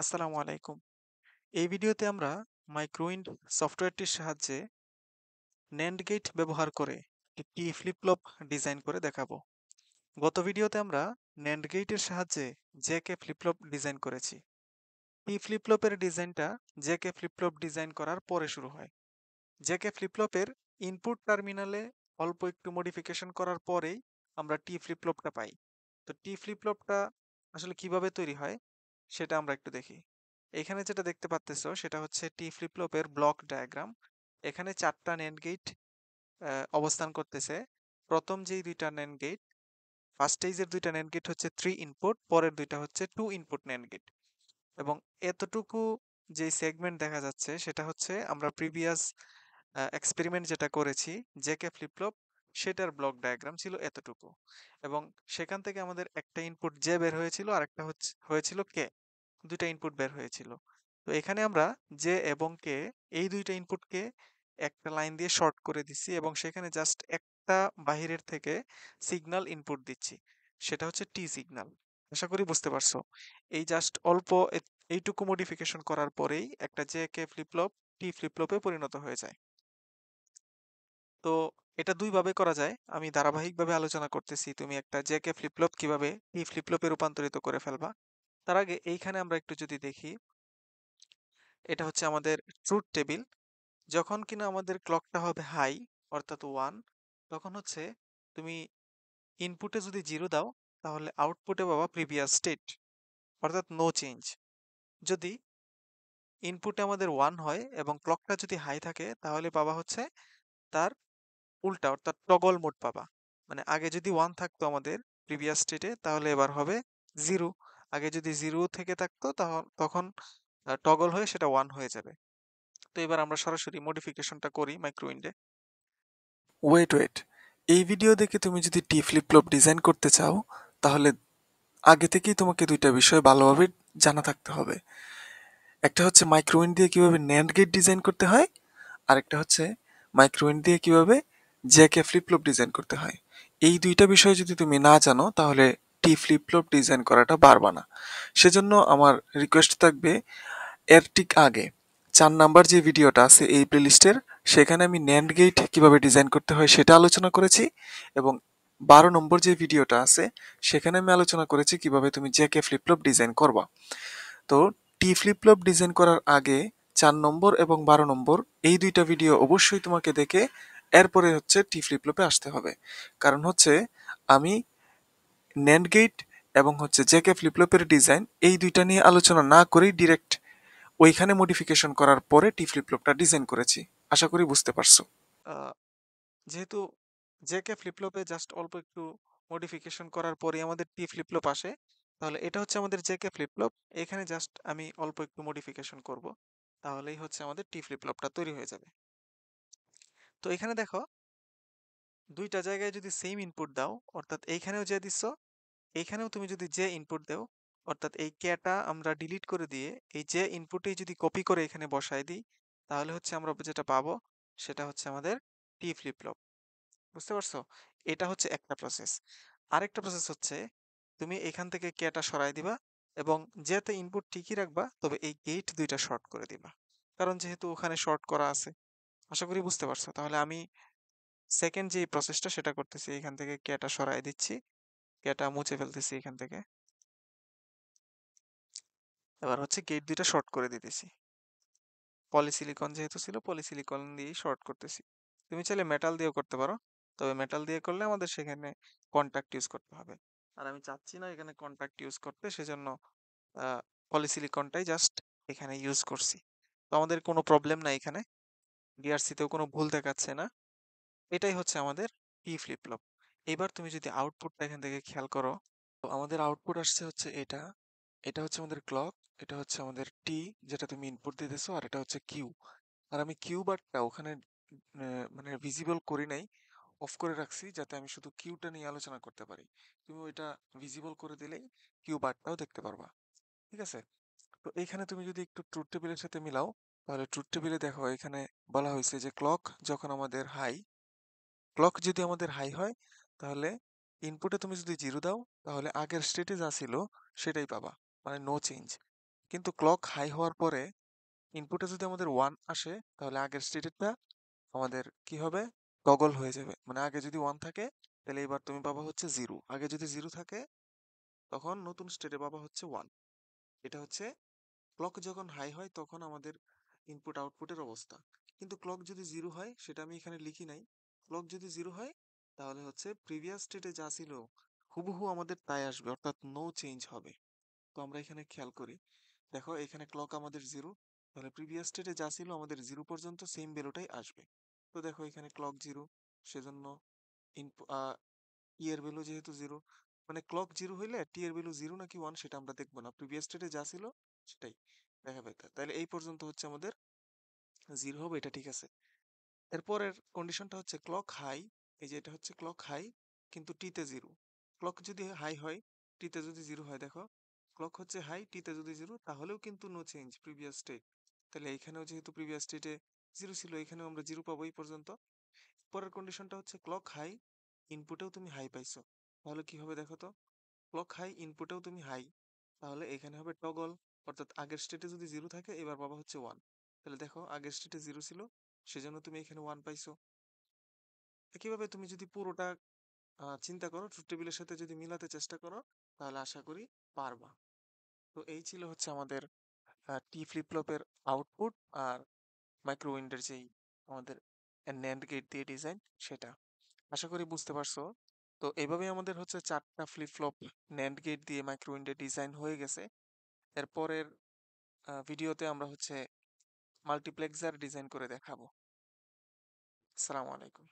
আসসালামু আলাইকুম। এই ভিডিওতে আমরা মাইক্রোইন্ড সফটওয়্যারটির সাহায্যে NAND গেট ব্যবহার করে একটি ফ্লিপ ফ্লপ ডিজাইন করে দেখাবো। গত ভিডিওতে আমরা NAND গেটের সাহায্যে জেকে ফ্লিপ ফ্লপ ডিজাইন করেছি। এই ফ্লিপ ফ্লপের ডিজাইনটা জেকে ফ্লিপ ফ্লপ ডিজাইন করার পরে শুরু হয়। জেকে ফ্লিপ ফ্লপের ইনপুট টার্মিনালে অল্প একটু মডিফিকেশন করার পরেই আমরা টি ফ্লিপ ফ্লপটা পাই। তো টি ফ্লিপ ফ্লপটা আসলে কিভাবে তৈরি হয় সেটা আমরা একটু দেখি। এখানে যেটা দেখতে পাচ্তেছো সেটা হচ্ছে টি ফ্লিপ ফ্লপের ব্লক ডায়াগ্রাম। এখানে 4টা NAND গেট অবস্থান করতেছে। প্রথম যেই দুইটা NAND গেট, ফার্স্ট স্টেজের দুইটা NAND গেট হচ্ছে 3 ইনপুট, পরের দুইটা হচ্ছে 2 ইনপুট NAND গেট। এবং এতটুকু যে সেগমেন্ট দেখা যাচ্ছে সেটা হচ্ছে আমরা প্রিভিয়াস এক্সপেরিমেন্ট যেটা করেছি জেকে ফ্লিপ ফ্লপ, সেটার ব্লক ডায়াগ্রাম ছিল এতটুকু। এবং সেখান থেকে আমাদের একটা ইনপুট জে বের হয়েছিল আর একটা হয়েছিল কে। দুইটা ইনপুট বের হয়েছিল। তো এখানে আমরা জে এবং কে, এই দুইটা ইনপুটকে একটা লাইন দিয়ে শর্ট করে দিচ্ছি এবং সেখানে জাস্ট একটা বাহিরের থেকে সিগন্যাল ইনপুট দিচ্ছি, সেটা হচ্ছে টি সিগন্যাল। আশা করি বুঝতে পারছো। এই জাস্ট অল্প এইটুকু মডিফিকেশন করার পরেই একটা জে কে ফ্লিপ ফ্লপ টি ফ্লিপ ফ্লপে পরিণত হয়ে যায়। তো এটা দুইভাবে করা যায়, আমি ধারাবাহিকভাবে আলোচনা করতেছি। তুমি একটা জে কে ফ্লিপ ফ্লপ কিভাবে টি ফ্লিপ ফ্লপে রূপান্তরিত করে ফেলবা। তার আগে এইখানে আমরা একটু যদি দেখি, এটা হচ্ছে আমাদের ট্রুথ টেবিল। যখন কিনা আমাদের ক্লকটা হবে হাই, অর্থাৎ 1, তখন হচ্ছে তুমি ইনপুটে যদি 0 দাও তাহলে আউটপুটে পাবা প্রিভিয়াস স্টেট, অর্থাৎ নো চেঞ্জ। যদি ইনপুটে আমাদের 1 হয় এবং ক্লকটা যদি হাই থাকে তাহলে পাবা হচ্ছে তার উল্টা, অর্থাৎ টগল মোড পাবা। মানে আগে যদি 1 থাকতো আমাদের প্রিভিয়াস স্টেটে তাহলে এবার হবে 0। আগে যদি 0 থেকে থাকতো তখন টগল হয়ে সেটা 1 হয়ে যাবে। তো এবার আমরা সরাসরি মডিফিকেশনটা করি মাইক্রোউইন্ডে। ওয়েট ওয়েট এই ভিডিও দেখে তুমি যদি টি ফ্লিপ ফ্লপ ডিজাইন করতে চাও, তাহলে আগে থেকেই তোমাকে দুইটা বিষয় ভালোভাবে জানা থাকতে হবে। একটা হচ্ছে মাইক্রোওয়েভ দিয়ে কিভাবে ন্যান্ড গেট ডিজাইন করতে হয়, আর একটা হচ্ছে মাইক্রোওয়েভ দিয়ে কিভাবে জ্যাকে ফ্লিপ ফ্লপ ডিজাইন করতে হয়। এই দুইটা বিষয় যদি তুমি না জানো তাহলে টি ফ্লিপ ফ্লপ ডিজাইন করাটা পারবা না। সেজন্য আমার রিকোয়েস্ট থাকবে, এর ঠিক আগে 4 নাম্বার যে ভিডিওটা আছে এই প্লেলিস্টের, সেখানে আমি ন্যান্ড গেট কিভাবে ডিজাইন করতে হয় সেটা আলোচনা করেছি, এবং 12 নম্বর যে ভিডিওটা আছে সেখানে আমি আলোচনা করেছি কিভাবে তুমি জেকে ফ্লিপ ফ্লপ ডিজাইন করবা। তো টি ফ্লিপ ফ্লপ ডিজাইন করার আগে 4 নম্বর এবং 12 নম্বর এই দুইটা ভিডিও অবশ্যই তোমাকে দেখে এরপরে হচ্ছে টি ফ্লিপ ফ্লপে আসতে হবে। কারণ হচ্ছে আমি ন্যান্ড গেট এবং হচ্ছে জেকে ফ্লিপ ফ্লপের ডিজাইন এই দুইটা নিয়ে আলোচনা না করেই ডিরেক্ট ওইখানে মডিফিকেশন করার পরে টি ফ্লিপ ফ্লপটা ডিজাইন করেছি। আশা করি বুঝতে পারছো। আহ, যেহেতু জেকে ফ্লিপফ্লপে জাস্ট অল্প একটু মডিফিকেশন করার পরে আমাদের টি ফ্লিপফ্লপ আসে, তাহলে এটা হচ্ছে আমাদের জেকে ফ্লিপফ্লপ। এখানে জাস্ট আমি অল্প একটু মডিফিকেশন করব, তাহলেই হচ্ছে আমাদের টি ফ্লিপফ্লপটা তৈরি হয়ে যাবে। তো এখানে দেখো, দুইটা জায়গায় যদি সেম ইনপুট দাও, অর্থাৎ এইখানেও যে দিচ্ছ, এইখানেও তুমি যদি যে ইনপুট দাও, অর্থাৎ এই কেটা আমরা ডিলিট করে দিয়ে এই যে ইনপুটেই যদি কপি করে এখানে বসায় দিই, তাহলে হচ্ছে আমরা যেটা পাবো সেটা হচ্ছে আমাদের টি ফ্লিপফ্লপ। বুঝতে পারছো? এটা হচ্ছে একটা প্রসেস। আরেকটা প্রসেস হচ্ছে তুমি এখান থেকে কেটা সরাই দিবা এবং যেতে ইনপুট ঠিকই রাখবা, তবে এই গেট দুইটা শর্ট করে দিবা, কারণ যেহেতু ওখানে শর্ট করা আছে। আশা করি বুঝতে পারছো। তাহলে আমি সেকেন্ড যে প্রসেসটা সেটা করতেছি, এখান থেকে কেটা সরাই দিচ্ছি, কেটা মুছে ফেলতেছি এখান থেকে। এবার হচ্ছে গেট দুইটা শর্ট করে দিতেছি। পলিসিলিকন যেহেতু ছিল, পলিসিলিকন দিয়েই শর্ট করতেছি। তুমি চাইলে মেটাল দিয়েও করতে পারো, তবে মেটাল দিয়ে করলে আমাদের সেখানে কন্ট্যাক্ট ইউজ করতে হবে। আর আমি চাচ্ছি না এখানে কন্ট্যাক্ট ইউজ করতে, সেজন্য পলিসিলিকনটাই জাস্ট এখানে ইউজ করছি। তো আমাদের কোনো প্রবলেম নাই এখানে, ডিআরসিতেও কোনো ভুল দেখাচ্ছে না। এটাই হচ্ছে আমাদের টি ফ্লিপ ফ্লপ। এবার তুমি যদি আউটপুটটা এখান থেকে খেয়াল করো, তো আমাদের আউটপুট আসছে হচ্ছে এটা। এটা হচ্ছে আমাদের ক্লক, এটা হচ্ছে আমাদের টি যেটা তুমি ইনপুট দিতেছো, আর এটা হচ্ছে কিউ। আর আমি কিউ বারটা ওখানে মানে ভিজিবল করি নাই, অফ করে রাখছি যাতে আমি শুধু কিউটা নিয়ে আলোচনা করতে পারি। তুমি ওইটা ভিজিবল করে দিলেই কিউ বারটাও দেখতে পারবা। ঠিক আছে? তো এইখানে তুমি যদি একটু ট্রুথ টেবিলের সাথে মিলাও, তাহলে ট্রুথ টেবিলে দেখো এখানে বলা হয়েছে যে ক্লক যখন আমাদের হাই, ক্লক যদি আমাদের হাই হয় তাহলে ইনপুটে তুমি যদি 0 দাও তাহলে আগের স্টেটে যা ছিল সেটাই পাবা, মানে নো চেঞ্জ। কিন্তু ক্লক হাই হওয়ার পরে ইনপুটে যদি আমাদের 1 আসে তাহলে আগের স্টেটেরটা আমাদের কি হবে, টগল হয়ে যাবে। মানে আগে যদি 1 থাকে তাহলে এবার তুমি পাবা হচ্ছে 0, আগে যদি 0 থাকে তখন নতুন স্টেটে পাবা হচ্ছে 1। এটা হচ্ছে ক্লক যখন হাই হয় তখন আমাদের ইনপুট আউটপুটের অবস্থা। কিন্তু ক্লক যদি 0 হয় সেটা আমি এখানে লিখি নাই। ক্লক যদি 0 হয় তাহলে হচ্ছে প্রিভিয়াস স্টেটে যা ছিল হুবহু আমাদের তাই আসবে, অর্থাৎ নো চেঞ্জ হবে। তো আমরা এখানে খেয়াল করি, দেখো এখানে ক্লক আমাদের 0, তাহলে প্রিভিয়াস স্টেটে যা ছিল আমাদের 0 পর্যন্ত সেম ভ্যালুটাই আসবে। তো দেখো এখানে ক্লক 0, সেজন্য ই এর ভ্যালু যেহেতু 0, মানে ক্লক 0 হইলে টি এর ভ্যালু 0 নাকি 1 সেটা আমরা দেখবো না, প্রিভিয়াস স্টেটে যা ছিল সেটাই দেখাবে। তাহলে এই পর্যন্ত হচ্ছে আমাদের 0 হবে, এটা ঠিক আছে। এরপরের কন্ডিশনটা হচ্ছে ক্লক হাই, এই যে এটা হচ্ছে ক্লক হাই কিন্তু টিতে 0। ক্লক যদি হাই হয় টিতে যদি 0 হয়, দেখো ক্লক হচ্ছে হাই টিতে যদি 0 তাহলেও কিন্তু নো চেঞ্জ প্রিভিয়াস স্টেট। তাহলে এখানেও যেহেতু প্রিভিয়াস স্টেটে 0 ছিল এখানেও আমরা 0 পাবো এই পর্যন্ত। পরের কন্ডিশনটা হচ্ছে ক্লক হাই ইনপুটেও তুমি হাই পাইছো, তাহলে কি হবে দেখো তো, ক্লক হাই ইনপুটেও তুমি হাই, তাহলে এখানে হবে টগল, অর্থাৎ আগের স্টেটে যদি 0 থাকে এবার পাবা হচ্ছে 1। তাহলে দেখো আগের স্টেটে 0 ছিল সেজন্য তুমি এখানে 1 পাইছো। একইভাবে তুমি যদি পুরোটা চিন্তা করো, ট্রুথ টেবিলের সাথে যদি মিলাতে চেষ্টা করো তাহলে আশা করি পারবা। তো এই ছিল হচ্ছে আমাদের টি ফ্লিপ ফ্লপের আউটপুট আর মাইক্রো উইন্ডের যেই আমাদের ন্যান্ড গেট দিয়ে ডিজাইন সেটা। আশা করি বুঝতে পারছো। তো এইভাবেই আমাদের হচ্ছে 4টা ফ্লিপ ফ্লপ ন্যান্ড গেট দিয়ে মাইক্রো উইন্ডের ডিজাইন হয়ে গেছে। এরপরের ভিডিওতে আমরা হচ্ছে মাল্টিপ্লেক্সার ডিজাইন করে দেখাবো। আসসালামু আলাইকুম।